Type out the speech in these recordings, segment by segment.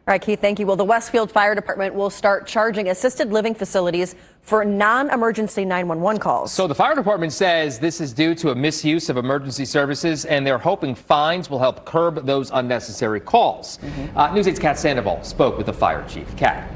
All right, Keith, thank you. Well, the Westfield Fire Department will start charging assisted living facilities for non-emergency 911 calls. So the fire department says this is due to a misuse of emergency services, and they're hoping fines will help curb those unnecessary calls. News 8's Kat Sandoval spoke with the fire chief. Kat.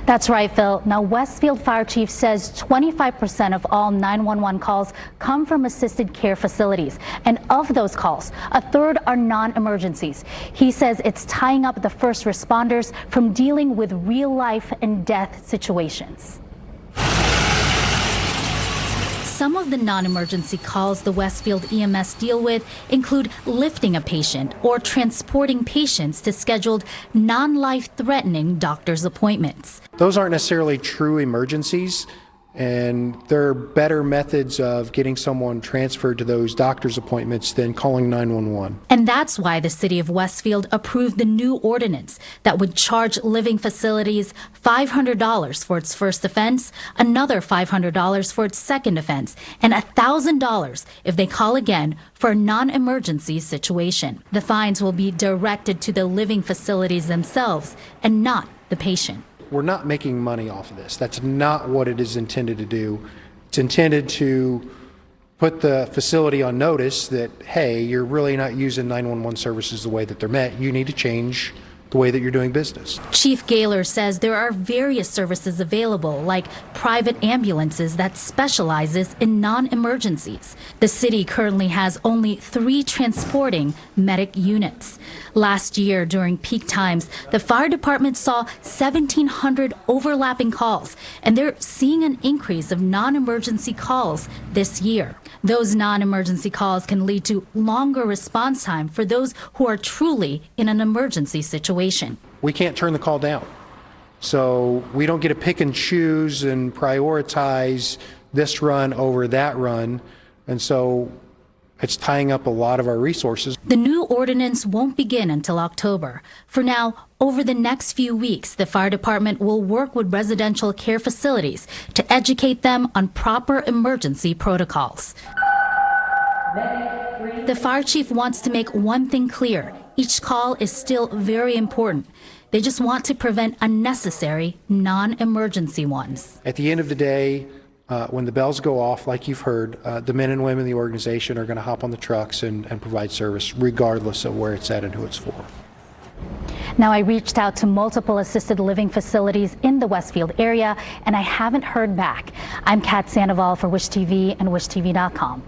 That's right, Phil. Now, Westfield Fire Chief says 25% of all 911 calls come from assisted care facilities. And of those calls, a third are non-emergencies. He says it's tying up the first responders from dealing with real life and death situations. Some of the non-emergency calls the Westfield EMS deal with include lifting a patient or transporting patients to scheduled non-life-threatening doctor's appointments. Those aren't necessarily true emergencies, and there are better methods of getting someone transferred to those doctor's appointments than calling 911. And that's why the city of Westfield approved the new ordinance that would charge living facilities $500 for its first offense, another $500 for its second offense, and $1,000 if they call again for a non-emergency situation. The fines will be directed to the living facilities themselves and not the patient. We're not making money off of this. That's not what it is intended to do. It's intended to put the facility on notice that, hey, you're really not using 911 services the way that they're meant. You need to change the way that you're doing business. Chief Gaylor says there are various services available, like private ambulances that specializes in non-emergencies. The city currently has only 3 transporting medic units. Last year, during peak times, the fire department saw 1,700 overlapping calls, and they're seeing an increase of non-emergency calls this year. Those non-emergency calls can lead to longer response time for those who are truly in an emergency situation. We can't turn the call down. So we don't get to pick and choose and prioritize this run over that run. And so it's tying up a lot of our resources. The new ordinance won't begin until October. For now, over the next few weeks, the fire department will work with residential care facilities to educate them on proper emergency protocols. The fire chief wants to make one thing clear. Each call is still very important. They just want to prevent unnecessary, non-emergency ones. At the end of the day, when the bells go off, like you've heard, the men and women in the organization are going to hop on the trucks and provide service regardless of where it's at and who it's for. Now, I reached out to multiple assisted living facilities in the Westfield area, and I haven't heard back. I'm Kat Sandoval for Wish TV and WishTV.com.